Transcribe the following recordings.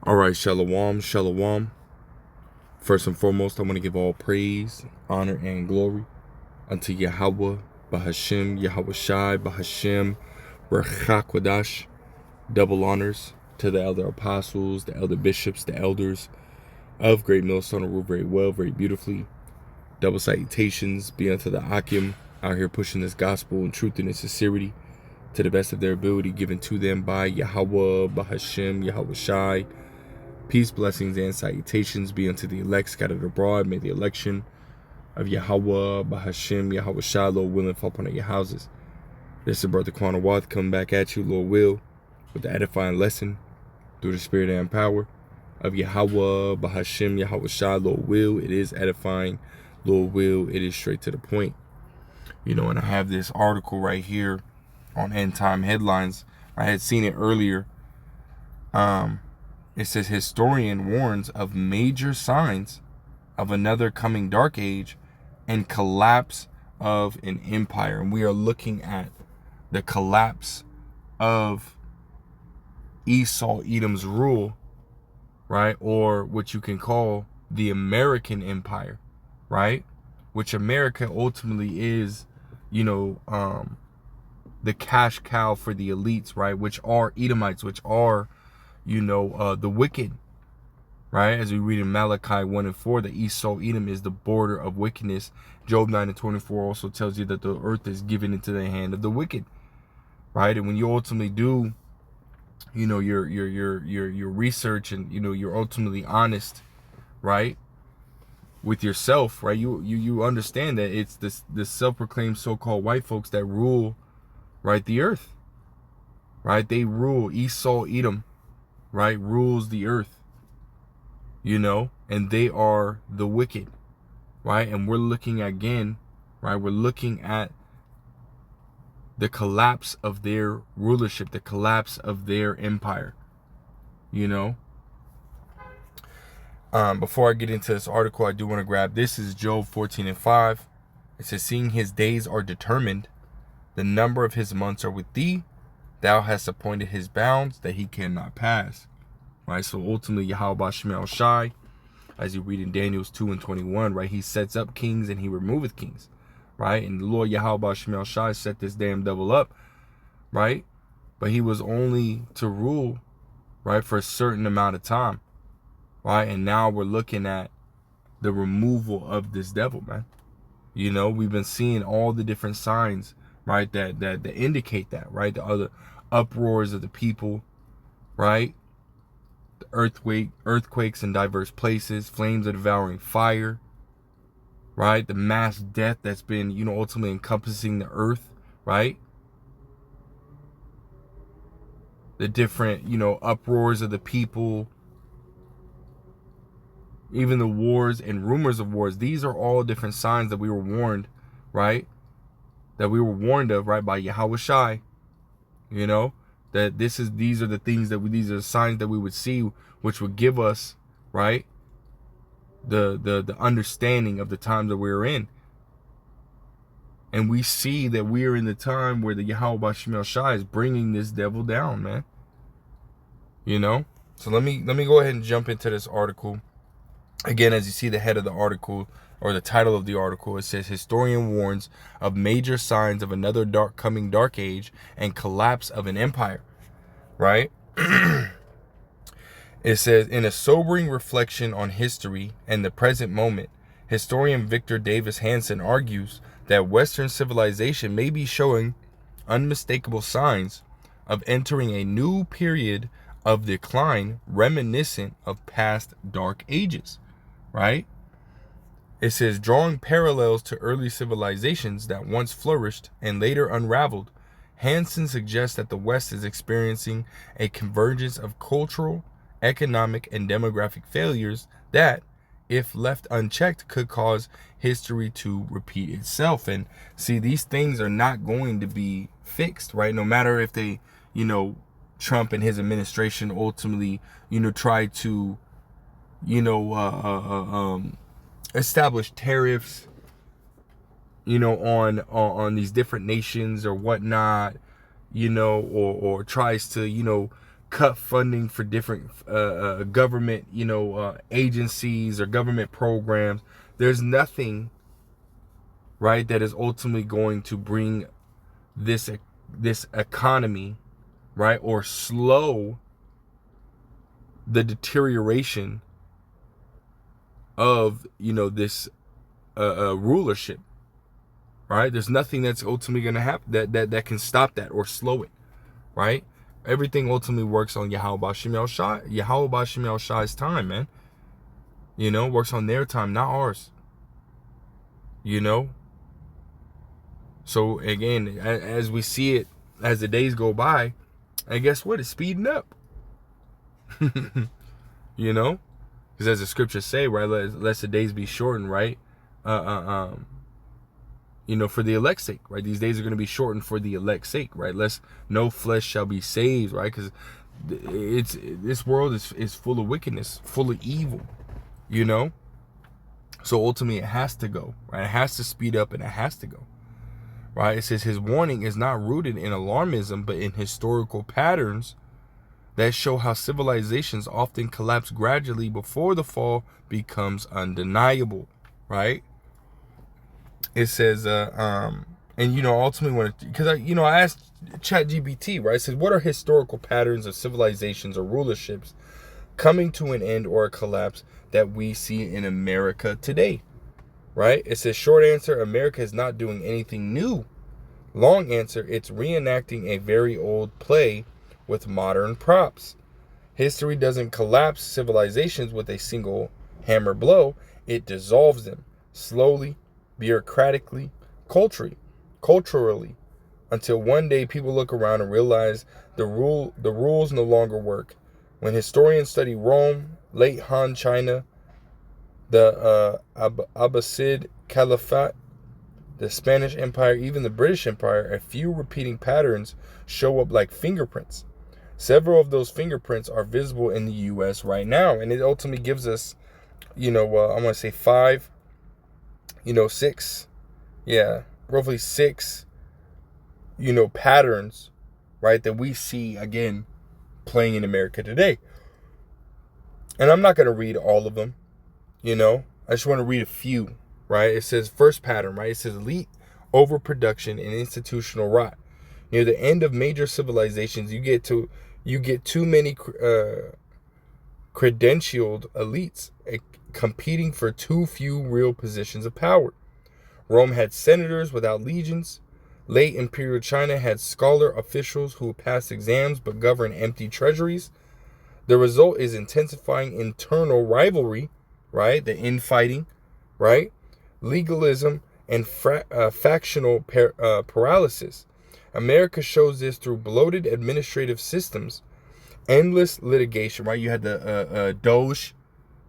All right, shalom, shalom. First and foremost, I want to give all praise, honor, and glory unto Yahweh, Bahashim, Yahweh Shai, Bahashim, Rechakwadash. Double honors to the elder apostles, the elder bishops, the elders of Great Millstone, who rule very well, very beautifully. Double salutations be unto the Akim, out here pushing this gospel in truth and in sincerity to the best of their ability, given to them by Yahweh, Bahashim, Yahweh Shai. Peace, blessings, and salutations be unto the elect scattered abroad. May the election of Yahweh, Bahashim, Yahweh Shai, Lord willing, fall upon your houses. This is Brother Quana Wath coming back at you, Lord will, with the edifying lesson through the spirit and power of Yahweh, Bahashim, Yahweh Shai, Lord will. It is edifying, Lord will. It is straight to the point. And I have this article right here on End Time Headlines. I had seen it earlier. It says historian warns of major signs of another coming dark age and collapse of an empire. And we are looking at the collapse of Esau Edom's rule, right? Or what you can call the American empire, right? Which America ultimately is, the cash cow for the elites, right? Which are Edomites, which are the wicked, right? As we read in Malachi 1 and 4, that Esau Edom is the border of wickedness. Job 9 and 24 also tells you that the earth is given into the hand of the wicked, right? And when you ultimately do, your research and you're ultimately honest, right, with yourself, right? You understand that it's this self-proclaimed so-called white folks that rule, right, the earth, right? They rule. Esau Edom, right, rules the earth, and they are the wicked, right? And we're looking again, right? We're looking at the collapse of their rulership, the collapse of their empire, Before I get into this article, I do want to grab, this is Job 14 and 5. It says, seeing his days are determined, the number of his months are with thee, thou hast appointed his bounds that he cannot pass. Right, so ultimately Yahweh Shemel Shai, as you read in Daniel 2 and 21, right, he sets up kings and he removeth kings, right? And the Lord Yahweh Shemel Shai set this damn devil up, right? But he was only to rule, right, for a certain amount of time, right? And now we're looking at the removal of this devil, man. We've been seeing all the different signs, right, that indicate that, right? The other uproars of the people, right? Earthquakes in diverse places, flames of devouring fire, right? The mass death that's been, ultimately encompassing the earth, right? The different, uproars of the people, even the wars and rumors of wars. These are all different signs that we were warned, right? That we were warned of, right, by Yahweh Shai, that these are the things these are the signs that we would see, which would give us, right, the understanding of the times that we're in. And we see that we are in the time where the Yahweh Shemel Shai is bringing this devil down, man. So let me go ahead and jump into this article. Again, as you see the head of the article, or the title of the article, it says, historian warns of major signs of another coming dark age and collapse of an empire, right? It says, in a sobering reflection on history and the present moment, historian Victor Davis Hanson argues that Western civilization may be showing unmistakable signs of entering a new period of decline reminiscent of past dark ages, right? It says, drawing parallels to early civilizations that once flourished and later unraveled, Hansen suggests that the West is experiencing a convergence of cultural, economic, and demographic failures that, if left unchecked, could cause history to repeat itself. And see, these things are not going to be fixed, right? No matter if they, Trump and his administration ultimately, try to, establish tariffs, on these different nations or whatnot, or tries to, cut funding for different government, agencies or government programs. There's nothing, right, that is ultimately going to bring this economy, right, or slow the deterioration of, this rulership, right? There's nothing that's ultimately going to happen that can stop that or slow it, right? Everything ultimately works on Yahweh B'Shem Yahushai's time, man. Works on their time, not ours. So again, as we see it, as the days go by, and guess what? It's speeding up. Because as the scriptures say, right, lest the days be shortened, right? For the elect's sake, right? These days are going to be shortened for the elect's sake, right? Lest no flesh shall be saved, right? Because this world is full of wickedness, full of evil, So ultimately, it has to go, right? It has to speed up, and it has to go, right? It says his warning is not rooted in alarmism, but in historical patterns that show how civilizations often collapse gradually before the fall becomes undeniable, right? It says, ultimately, because I asked ChatGPT, right? It says, what are historical patterns of civilizations or rulerships coming to an end or a collapse that we see in America today, right? It says, short answer, America is not doing anything new. Long answer, it's reenacting a very old play with modern props. History doesn't collapse civilizations with a single hammer blow. It dissolves them slowly, bureaucratically, culturally, until one day people look around and realize the rules no longer work. When historians study Rome, late Han China, the Abbasid Caliphate, the Spanish Empire, even the British Empire, a few repeating patterns show up like fingerprints. Several of those fingerprints are visible in the U.S. right now, and it ultimately gives us, I'm going to say roughly six, patterns, right, that we see, again, playing in America today. And I'm not going to read all of them, I just want to read a few, right? It says, first pattern, right? It says elite overproduction and institutional rot. Near the end of major civilizations, you get too many credentialed elites competing for too few real positions of power. Rome had senators without legions. Late imperial China had scholar officials who passed exams but governed empty treasuries. The result is intensifying internal rivalry, right? The infighting, right? Legalism and factional paralysis. America shows this through bloated administrative systems, endless litigation, right? You had the Doge,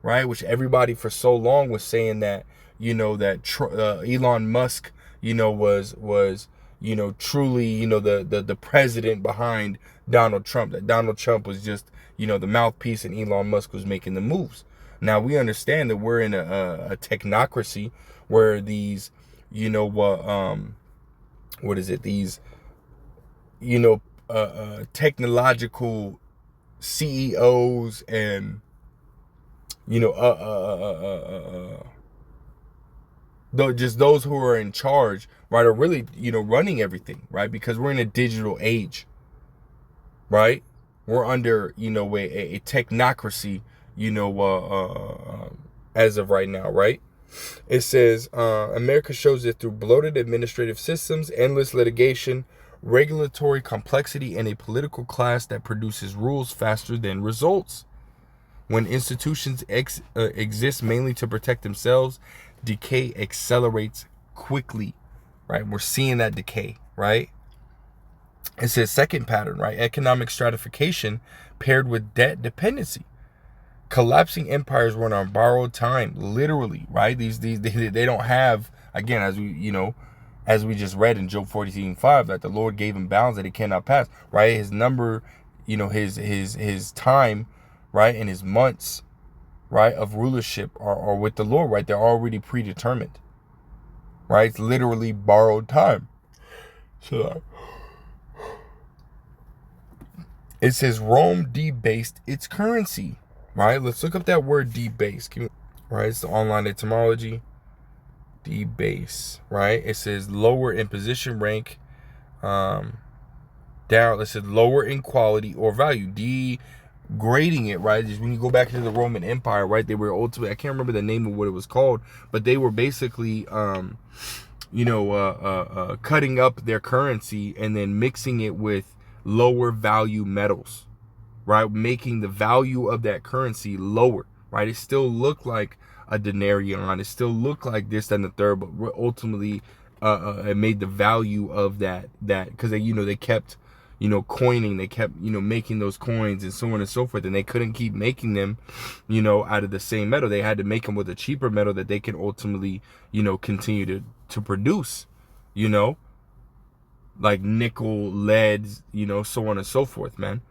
right? Which everybody for so long was saying that, Elon Musk, was truly, the president behind Donald Trump, that Donald Trump was just, the mouthpiece and Elon Musk was making the moves. Now we understand that we're in a technocracy where these, what is it? These, technological CEOs and, just those who are in charge, right, are really, running everything, right? Because we're in a digital age, right? We're under, a technocracy, as of right now, right? It says, America shows it through bloated administrative systems, endless litigation, regulatory complexity, and a political class that produces rules faster than results. When institutions exist mainly to protect themselves, decay accelerates quickly, right? We're seeing that decay, right? It says second pattern, right? Economic stratification paired with debt dependency. Collapsing empires run on borrowed time, literally, right? They don't have, again, as we just read in Job 14:5, that the Lord gave him bounds that he cannot pass, right? His number, his time, right, and his months, right, of rulership are with the Lord, right? They're already predetermined, right? It's literally borrowed time. So It says Rome debased its currency, right? Let's look up that word debase, right? It's the online etymology. Debase, right? It says lower in position, rank, down. It says lower in quality or value. Degrading it, right? Just when you go back into the Roman Empire, right? They were ultimately, I can't remember the name of what it was called, but they were basically, cutting up their currency and then mixing it with lower value metals, right? Making the value of that currency lower, right? It still looked like a denarion. It still looked like this and the third, but ultimately, it made the value of that because they kept, coining, they kept, making those coins and so on and so forth, and they couldn't keep making them, out of the same metal. They had to make them with a cheaper metal that they can ultimately, continue to produce, like nickel, lead, so on and so forth, man,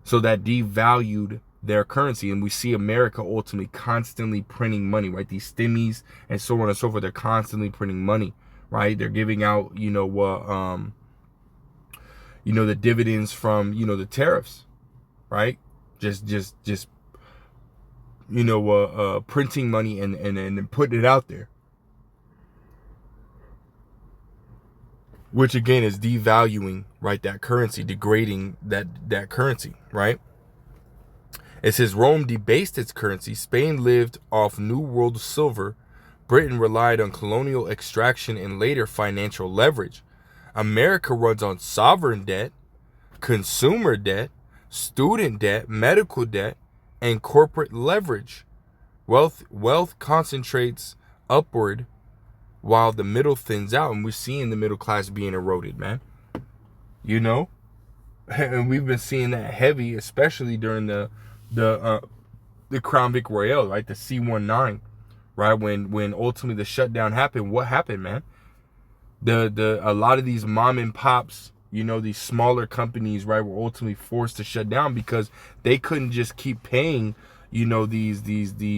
so that devalued their currency. And we see America ultimately constantly printing money, right? These stimmies and so on and so forth, they're constantly printing money, right? They're giving out, the dividends from, the tariffs, right? Just printing money and putting it out there, which again is devaluing, right, that currency, degrading that currency, right? It says Rome debased its currency. Spain lived off New World silver. Britain relied on colonial extraction and later financial leverage. America runs on sovereign debt, consumer debt, student debt, medical debt, and corporate leverage. Wealth concentrates upward while the middle thins out, and we're seeing the middle class being eroded, man. And we've been seeing that heavy, especially during the Crown Vic Royale, right? The C-19, right? When ultimately the shutdown happened, what happened, man? A lot of these mom and pops, these smaller companies, right, were ultimately forced to shut down because they couldn't just keep paying, these their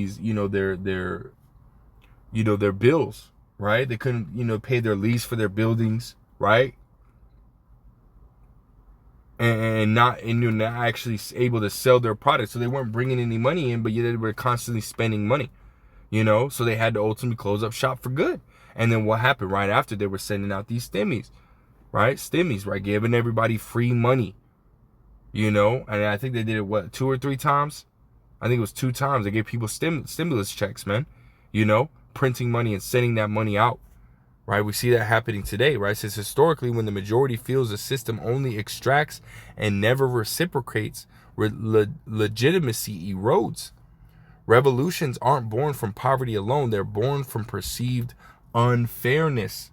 bills, right? They couldn't, pay their lease for their buildings, right? And not actually able to sell their products. So they weren't bringing any money in, but yet they were constantly spending money, so they had to ultimately close up shop for good. And then what happened right after? They were sending out these stimmies, right? Giving everybody free money, and I think they did it, 2 or 3 times? I think it was 2 times. They gave people stimulus checks, man, printing money and sending that money out. Right, we see that happening today, right? It says historically, when the majority feels the system only extracts and never reciprocates, legitimacy erodes. Revolutions aren't born from poverty alone; they're born from perceived unfairness.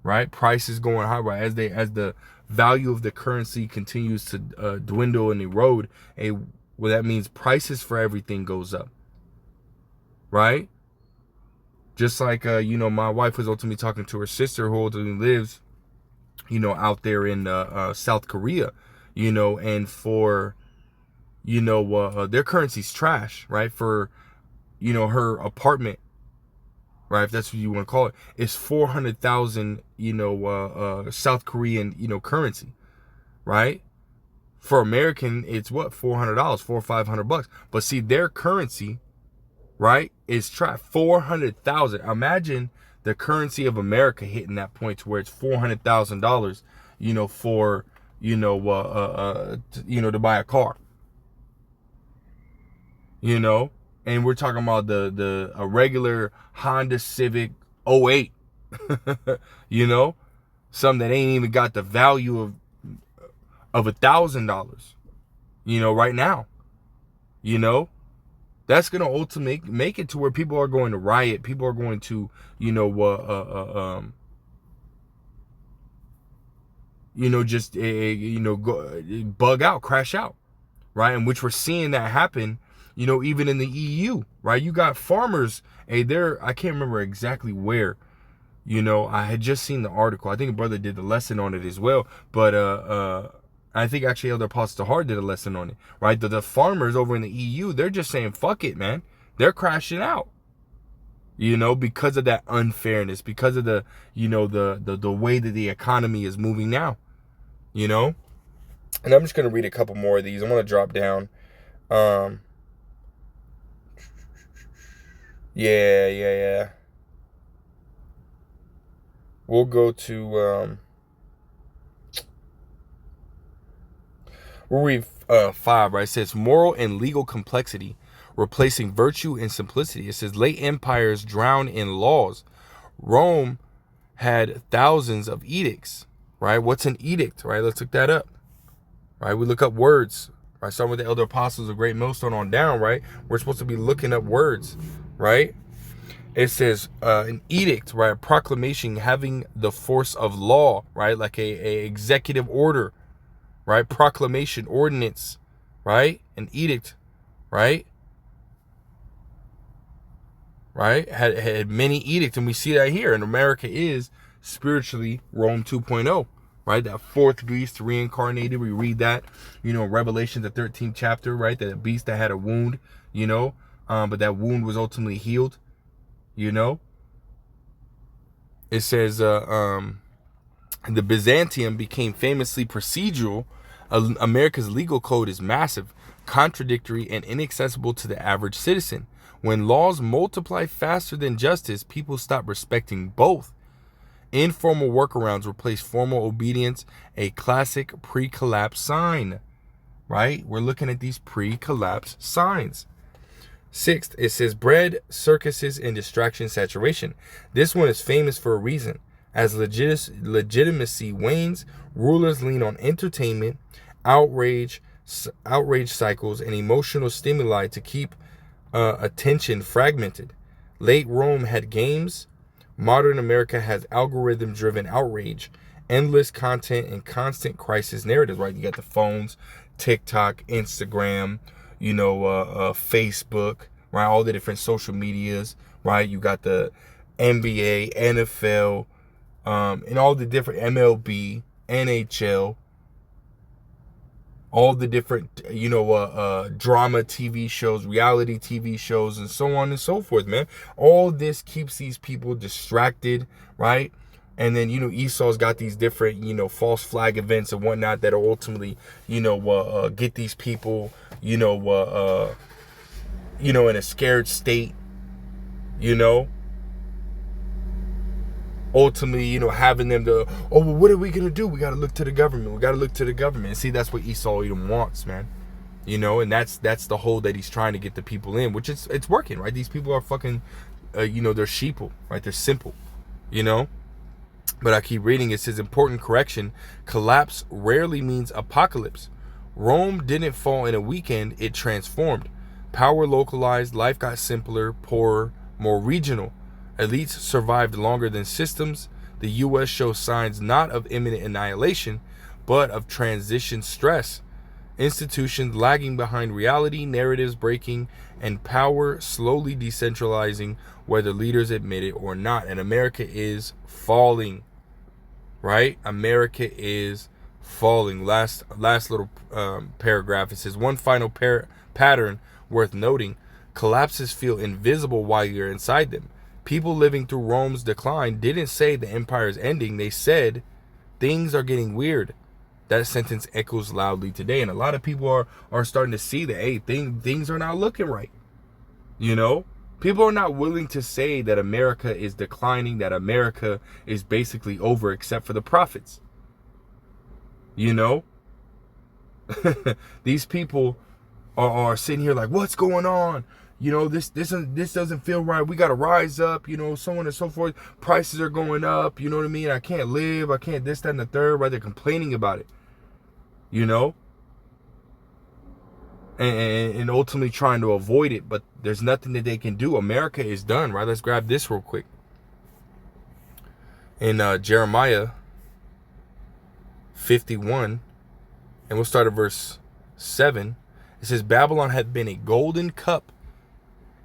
Right, prices going high, right? As the value of the currency continues to dwindle and erode, that means prices for everything goes up. Right. Just like, my wife was ultimately talking to her sister who ultimately lives, out there in South Korea, and for, their currency's trash, right? For, her apartment, right? If that's what you want to call it, it's 400,000, South Korean, currency, right? For American, it's what, $400, $400 or $500. But see, their currency, right, is trapped. 400,000. Imagine the currency of America hitting that point to where it's $400,000, for, to buy a car, and we're talking about a regular Honda Civic '08, something that ain't even got the value of $1,000, right now, That's going to ultimately make it to where people are going to riot. People are going to, bug out, crash out, right? And which we're seeing that happen, even in the EU, right? You got farmers, I can't remember exactly where, I had just seen the article. I think a brother did the lesson on it as well, but I think actually Elder Apostle Hart did a lesson on it, right? The farmers over in the EU, they're just saying, fuck it, man. They're crashing out, because of that unfairness, because of the way that the economy is moving now, And I'm just going to read a couple more of these. I'm going to drop down. Yeah. We'll go to, we'll read 5, right? It says moral and legal complexity, replacing virtue and simplicity. It says late empires drown in laws. Rome had thousands of edicts, right? What's an edict, right? Let's look that up, right? We look up words, right? Starting with the elder apostles of Great Millstone on down, right? We're supposed to be looking up words, right? It says an edict, right? A proclamation having the force of law, right? Like a executive order, right? Proclamation, ordinance, right? An edict, right? Right? Had many edicts, and we see that here. And America is spiritually Rome 2.0, right? That fourth beast reincarnated. We read that, Revelation, the 13th chapter, right? That beast that had a wound, but that wound was ultimately healed. It says the Byzantium became famously procedural. America's legal code is massive, contradictory, and inaccessible to the average citizen. When laws multiply faster than justice, people stop respecting both. Informal workarounds replace formal obedience, a classic pre-collapse sign, right? We're looking at these pre-collapse signs. 6th, it says bread, circuses, and distraction saturation. This one is famous for a reason. As legitimacy wanes, rulers lean on entertainment, outrage cycles, and emotional stimuli to keep attention fragmented. Late Rome had games. Modern America has algorithm-driven outrage, endless content, and constant crisis narratives, right? You got the phones, TikTok, Instagram, Facebook, right? All the different social medias, right? You got the NBA, NFL, and all the different MLB, NHL, all the different, drama TV shows, reality TV shows, and so on and so forth, man. All this keeps these people distracted, right? And then, Esau's got these different, false flag events and whatnot that will ultimately, get these people, in a scared state, ultimately, having them to, well, what are we going to do? We got to look to the government. And see, that's what Esau Edom wants, man. And that's the hole that he's trying to get the people in, which it's working, right? These people are fucking, they're sheeple, right? They're simple, But I keep reading. It says, important correction, collapse rarely means apocalypse. Rome didn't fall in a weekend, it transformed. Power localized, life got simpler, poorer, more regional. Elites survived longer than systems. The U.S. shows signs not of imminent annihilation, but of transition stress. Institutions lagging behind reality, narratives breaking, and power slowly decentralizing, whether leaders admit it or not. And America is falling. Right? America is falling. Last little paragraph. It says, one final pattern worth noting. Collapses feel invisible while you're inside them. People living through Rome's decline didn't say the empire is ending. They said things are getting weird. That sentence echoes loudly today. And a lot of people are starting to see that, hey, things are not looking right. People are not willing to say that America is declining, that America is basically over, except for the prophets. These people are sitting here like, what's going on? This doesn't feel right. We got to rise up, so on and so forth. Prices are going up, you know what I mean? I can't live. I can't this, that, and the third, right? They're complaining about it, And ultimately trying to avoid it, but there's nothing that they can do. America is done, right? Let's grab this real quick. In Jeremiah 51, and we'll start at verse 7. It says, Babylon had been a golden cup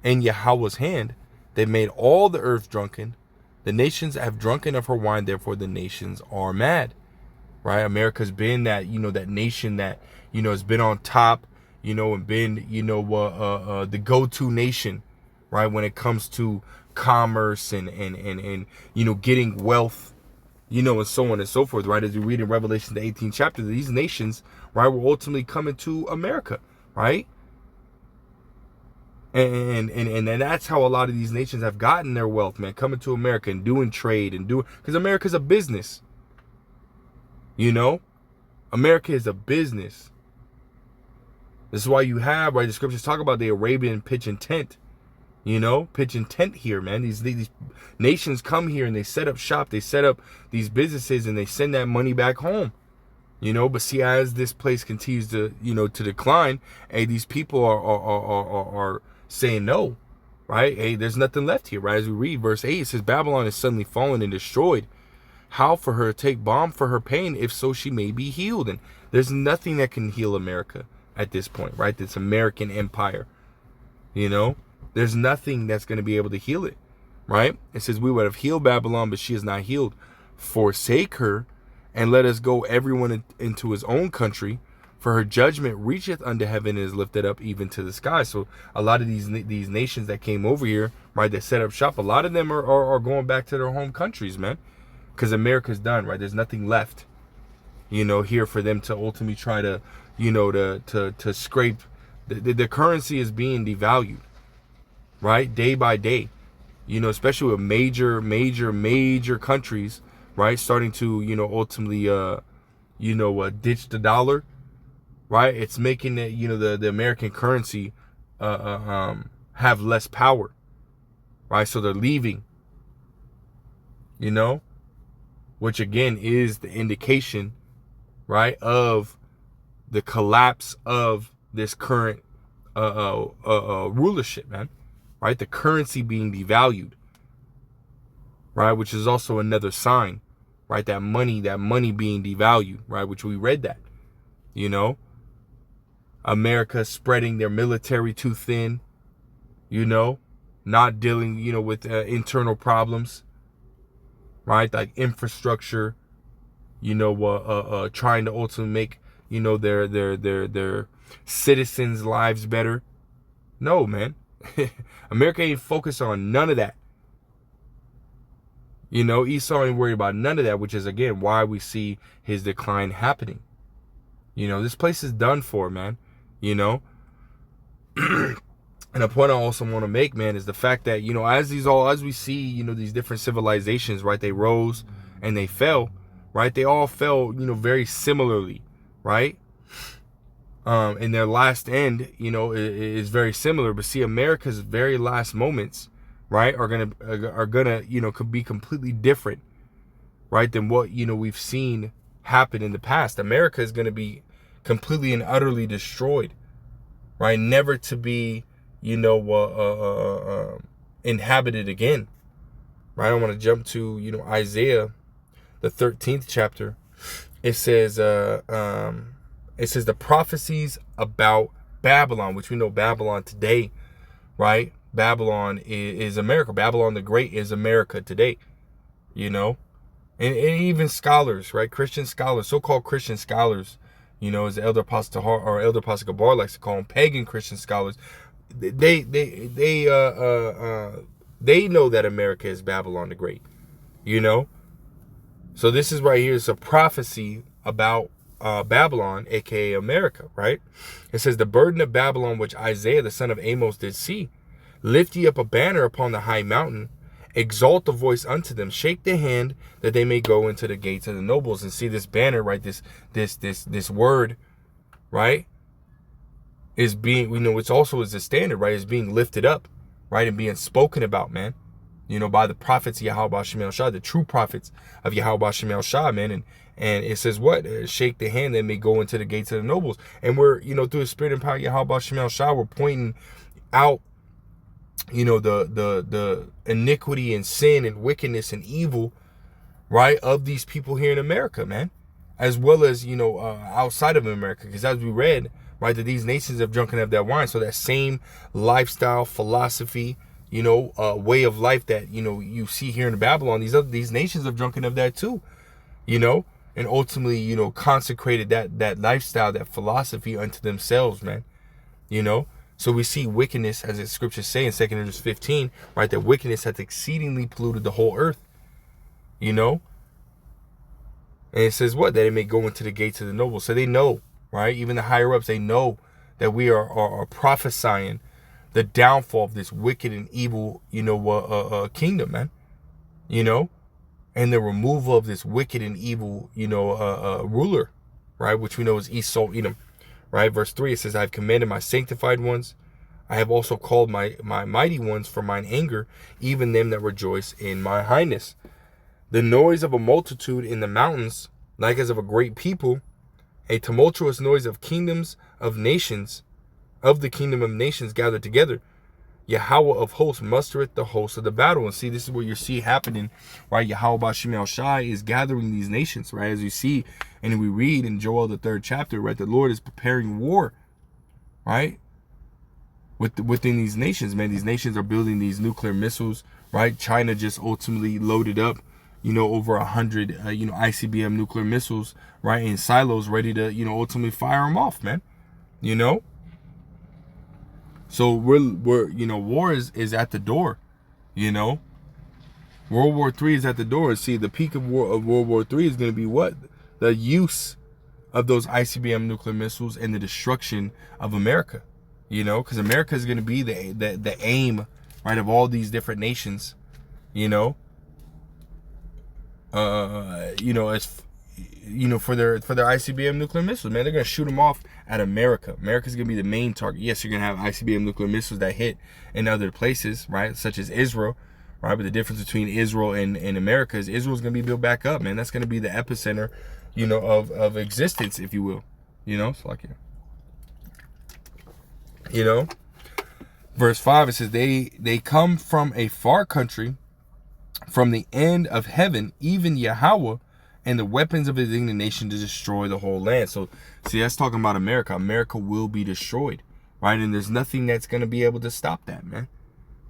in Yahweh's hand. They made all the earth drunken. The nations have drunken of her wine, therefore the nations are mad. Right? America's been that, that nation that, has been on top, and been, the go-to nation, right? When it comes to commerce and getting wealth, and so on and so forth, right? As we read in Revelation, the 18th chapter, these nations, right, will ultimately come into America, right? And that's how a lot of these nations have gotten their wealth, man, coming to America and doing trade and doing, because America's a business, America is a business. This is why you have, right, the scriptures talk about the Arabian pitch and tent, pitch and tent here, man. These nations come here and they set up shop, they set up these businesses, and they send that money back home, but see, as this place continues to, to decline, hey, these people are saying no, right? Hey, there's nothing left here, right? As we read verse 8, it says, Babylon is suddenly fallen and destroyed. How for her to take balm for her pain, if so she may be healed? And there's nothing that can heal America at this point, right? This American empire, there's nothing that's going to be able to heal it, right? It says, we would have healed Babylon, but she is not healed. Forsake her, and let us go everyone into his own country, for her judgment reacheth unto heaven and is lifted up even to the sky. So a lot of these nations that came over here, right, that set up shop, a lot of them are going back to their home countries, man, because America's done, right? There's nothing left, here for them to ultimately try to, to scrape. The currency is being devalued, right, day by day, especially with major countries, right, starting to, ultimately, ditch the dollar, right? It's making it, the American currency have less power, right? So they're leaving, which again is the indication, right, of the collapse of this current rulership, man, right? The currency being devalued, right? Which is also another sign, right? That money being devalued, right? Which we read that, America spreading their military too thin, not dealing, with internal problems, right? Like infrastructure, trying to ultimately make, their citizens' lives better. No, man. America ain't focused on none of that. Esau ain't worried about none of that, which is, again, why we see his decline happening. This place is done for, man. And a point I also want to make, man, is the fact that, as we see, these different civilizations, right, they rose and they fell, right? They all fell, very similarly, right? And their last end, is very similar. But see, America's very last moments, right, are gonna, could be completely different, right, than what, we've seen happen in the past. America is gonna be completely and utterly destroyed, right? Never to be, inhabited again, right? I want to jump to, Isaiah, the 13th chapter. It says, the prophecies about Babylon, which we know Babylon today, right? Babylon is America. Babylon the Great is America today, and even scholars, right? Christian scholars, so-called Christian scholars, as the Elder Apostle Gabar likes to call them, pagan Christian scholars, they know that America is Babylon the Great, So this is right here. It's a prophecy about Babylon, aka America, right? It says, the burden of Babylon, which Isaiah the son of Amos did see, lift ye up a banner upon the high mountain, exalt the voice unto them, shake the hand that they may go into the gates of the nobles. And see this banner, right? This word, right, is being, which also is the standard, right, is being lifted up, right, and being spoken about, man, by the prophets of Yahweh Shem El Shah, the true prophets of Yahweh Shem El Shah, man. And it says what? Shake the hand that may go into the gates of the nobles. And we're, through the spirit and power of Yahweh Shem El Shah, we're pointing out, the iniquity and sin and wickedness and evil, right, of these people here in America, man, as well as, outside of America. Because as we read, right, that these nations have drunken of that wine. So that same lifestyle, philosophy, way of life that, you see here in Babylon, these nations have drunken of that too, and ultimately, consecrated that lifestyle, that philosophy unto themselves, man, So we see wickedness, as the scriptures say in 2 Corinthians 15, right, that wickedness hath exceedingly polluted the whole earth, And it says what? That it may go into the gates of the noble. So they know, right? Even the higher ups, they know that we are prophesying the downfall of this wicked and evil, kingdom, man. And the removal of this wicked and evil, ruler, right? Which we know is Esau, Edom, right? Verse 3, it says, I have commanded my sanctified ones. I have also called my mighty ones for mine anger, even them that rejoice in my highness. The noise of a multitude in the mountains, like as of a great people, a tumultuous noise of kingdoms of nations, of the kingdom of nations gathered together. Yahweh of hosts mustereth the hosts of the battle. And see, this is what you see happening, right? Yahweh Bashim El Shai is gathering these nations, right? As you see, and we read in Joel, the 3rd chapter, right? The Lord is preparing war, right? Within these nations, man. These nations are building these nuclear missiles, right? China just ultimately loaded up, over 100, ICBM nuclear missiles, right? In silos ready to, ultimately fire them off, man. So we're war is at the door, World War III is at the door. And see, the peak of World War III is going to be what? The use of those ICBM nuclear missiles and the destruction of America, because America is going to be the aim, right, of all these different nations, for their ICBM nuclear missiles, man. They're gonna shoot them off at America. America's gonna be the main target. Yes, you're gonna have ICBM nuclear missiles that hit in other places, right, such as Israel, right? But the difference between Israel and America is Israel's gonna be built back up, man. That's gonna be the epicenter, of existence, if you will. It's like Verse 5, it says they come from a far country, from the end of heaven, even Yahweh, and the weapons of his indignation to destroy the whole land. So, see, that's talking about America. America will be destroyed, right? And there's nothing that's going to be able to stop that, man.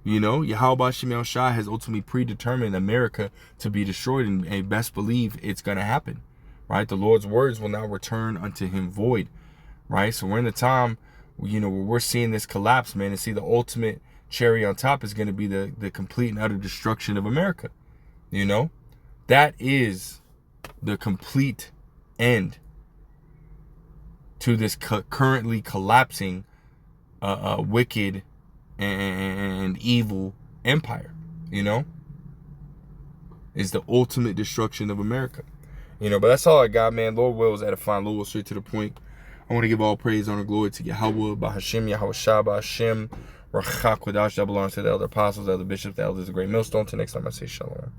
Yahweh Bashim El Shai has ultimately predetermined America to be destroyed, and best believe it's going to happen, right? The Lord's words will not return unto him void, right? So we're in the time, where we're seeing this collapse, man, and see the ultimate cherry on top is going to be the complete and utter destruction of America. That is the complete end to this currently collapsing wicked and evil empire, is the ultimate destruction of America. But that's all I got, man. Lord wills edifying, Lord will straight to the point. I want to give all praise, honor, glory to Yahweh, Bahashim, Yahweh Shah, Bahashim, Rachak, Kodash, double honor to the elder apostles, the elder bishops, the elders, the great millstone. Till next time I say shalom.